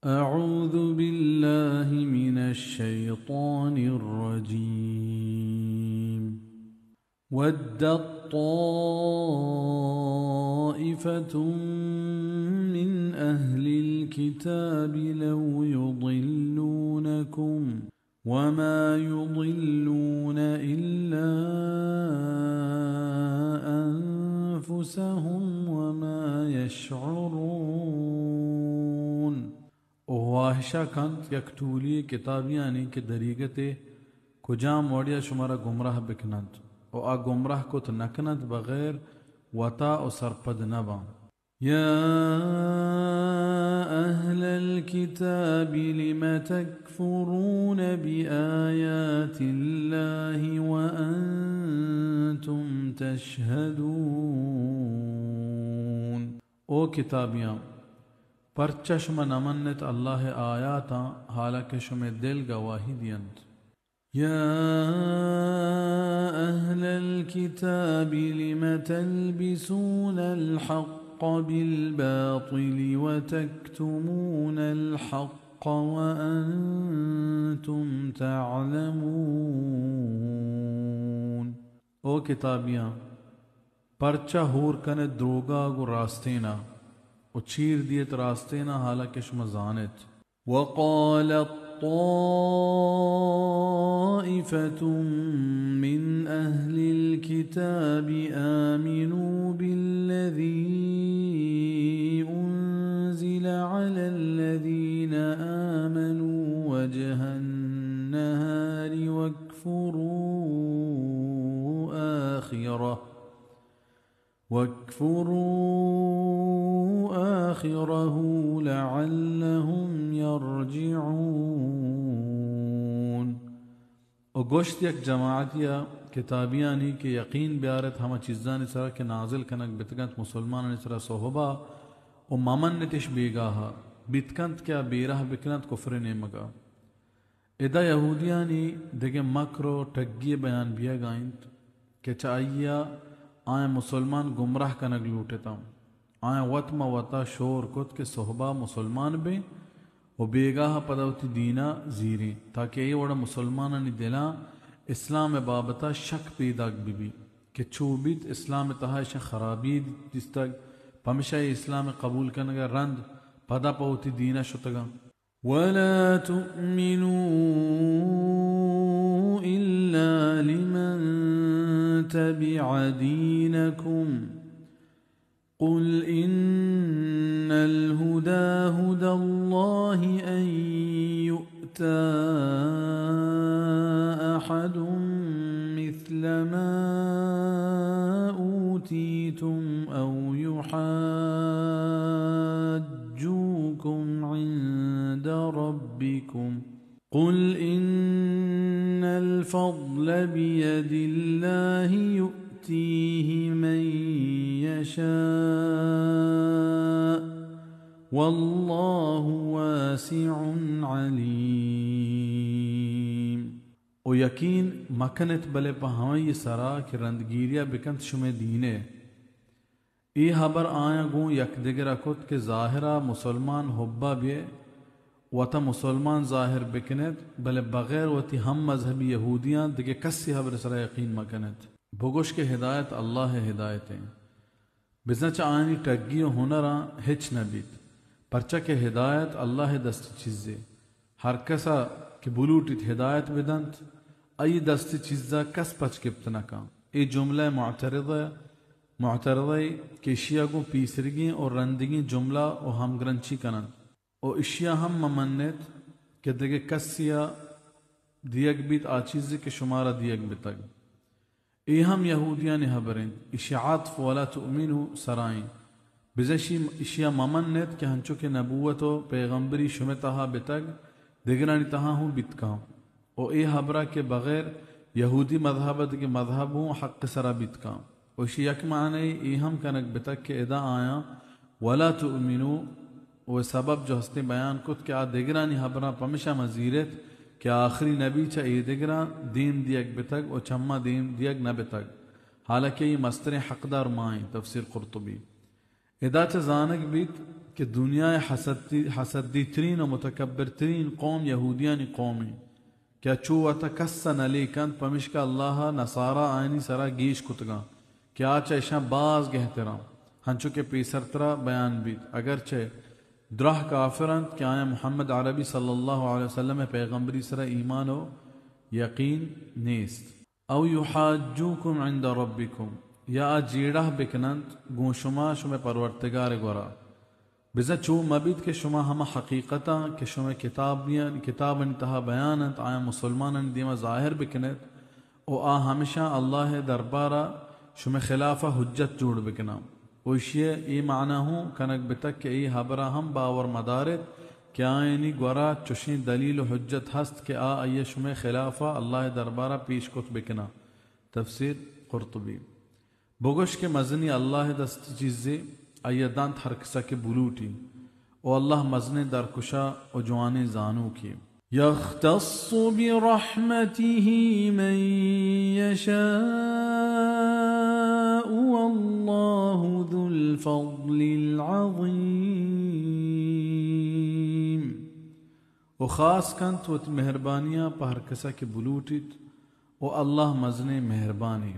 أعوذ بالله من الشيطان الرجيم. ودت طائفة من أهل الكتاب لو يضلونكم وما يضلون إلا أنفسهم وما يشعرون. वाहिशा कंत यकटूली किताबियानी के दरीगते कुजा मोड़िया शुमारा गुमराह बिकनत और आ गुमराह कुत नकनत बगैर वता और सरपद नबा। या अहलल किताबि लिम तकफुरून बिआयातिल्लाहि व अंतुम तशहदून। ओ किताबियां परचा शुमा नमन्नत अल्लाह आयाता हालांकि शुमे दिल गवाही दियंत। या अहलल किताबि लिम तल्बिसूनल हक़्क़ बिलबातिलि व तक्तुमूनल हक़्क़ व अंतुम तअलमून। ओ किताबियां परचा हूर कने द्रोगा गु रास्तेना उचीर दियत रास्तेना हालांकि शुमा जानत। वक़ालत ताइफ़तुम मिन अहलिल किताबि आमिनू बिल्लज़ी उन्ज़िला अलल्लज़ीना आमनू वजहन नहारि वाकफुरू आखिरहू लअल्लहुम यरजिऊन। और गोश्त यक जमाअतिया किताबियानी के यकीन ब्यारत हमा चीज़ान सरा के नाजिल कनक बितकंत मुसलमान सरा सोहबा और मामन नितिश बेगाहा बितकंत क्या बेराह बिकनत कुफ्र ने मगा। इदा यहूदियानी देगे मकरो टग्गी बयान बिया गाइंत के चाहिया आए मुसलमान गुमराह कनक लूटेता आए वतमा वता शोर कुत के सोहबा मुसलमान बे वो बेगाह पदवती दीना जीरी ताकि ये वड़ा मुसलमान दिला इस्लाम बाबता शक पैदा बीबी के चूबित इस्लाम तहाश खराबी जिस तक पमिशा इस्लाम कबूल कनगा रंद पदा पवती दीना शुतगा। वला तुमिनू इल्ला लिमन तबिअ दीनकुम कुल इन्नल हुदा हुदल्लाहि अन युअता अहदुम मिस्ल मा ऊतीतुम औ युहाज्जूकुम इंद रब्बिकुम कुल इन्नल फضल बियदिल्लाहि युअतीहि मन यशा वल्लाहु वासिउन अलीम। ओ यकीन मकनत बले पहाई सरा कि रंदगीरिया बिकंत शुमे दीने ई हबर आया गूँ यक दिगरा कुत के ज़ाहिरा मुसलमान हुब्बा बे वता मुसलमान ज़ाहिर बिकनत बले बगैर वती हम मजहबी यहूदियाँ दिगे कस्सी हबर सरा यकीन मकनत भुगुश के हिदायत अल्लाह हिदायतें बिजनच आनी टग्गी हुनरा हिच नबीत परचा के हिदायत अल्लाह दस्त चीज़े हर कसा के बुलूटित हिदायत बिदंत आई दस्त चीज़ा कस पच किप्तना का ए जुमला मुअतरदा के इशिया को पीसरगी और रंदगी जुमला और हम ग्रंची कनन और इशिया हम ममन्नत के दगे कसिया दियक बीत आचीज़ के शुमारा दियक बितग ए हम यहूदिया ने हबरें इशियात वला तुमिनु सराइन बिजशी इशिया ममन्नत के हंचो के नबूवत व पैगम्बरी शुमतहा बितग दिगरानी तहा हूँ बितका और ए हबरा के बगैर यहूदी मजहबत के मजहब हूँ हक़ सरा बितका और यक माने ए हम कनक बितक के इदा आया वला तुमिनु वो सबब जो हस्ते बयान कुत के आ दिगरानी हबरा पमिशा मजीरत कि आखिरी नबी चा ए दिगरा दीन दियक बितक और चम्मा दीन दियक न बितक हालांकि ये मस्तर हकदार माएँ तफसीर कुर्तुबी इदा चा जानक बीत कि दुनिया हसदी तरीन और मुतकब्बिर तरीन कौम यहूदियानी कौमी क्या चू वता कस्सन अलीकंद पमिश्का अल्लाह नसारा आयनी सरा गीश कुतगा क्या चैशा बाज गहतराम हंचु के पीसरतरा बयान बीत अगरचे द्राह काफिरंत क्या आया मोहम्मद अरबी सल्लल्लाहु अलैहि वसल्लम पैगंबरी सरा ईमान हो यकीन नेस्त औ युहाज्जुकुम इंद रब्बिकुम या जीड़ा बिकनंत गोशुमा शुमे परवरतगार गोरा बिजा चू मबिद के शुमा हम हकीकता के शुमे किताब तहा बयानत आया मुसलमान दीमा ज़ाहिर बिकनत ओ आ हमेशा अल्लाह दरबारा शुमे खिलाफा हुज्जत जोड़ बिकना ओशिये ई माना हूँ कनक बितक के ई हबरा हम बावर मदारत क्या यानी ग्वरा चुशी दलील हुज्जत हस्त के आ आये शुमे खिलाफा अल्लाह दरबारा पेश कुत बिकना तफसीर कुर्तुबी बोगश के मजनी अल्लाह दस्त चीज़े अयदान हरकसा के बुलूटी ओ अल्लाह मजने दरकुशा ओ जवाने जानू की यख्तस्सु बिरहमतिही मन यशाअ वल्लाहु ज़ुल फ़ज़लिल अज़ीम ओ खास कंत व मेहरबानियाँ पर हरकसा के बुलूटित ओ अल्लाह मजने मेहरबानी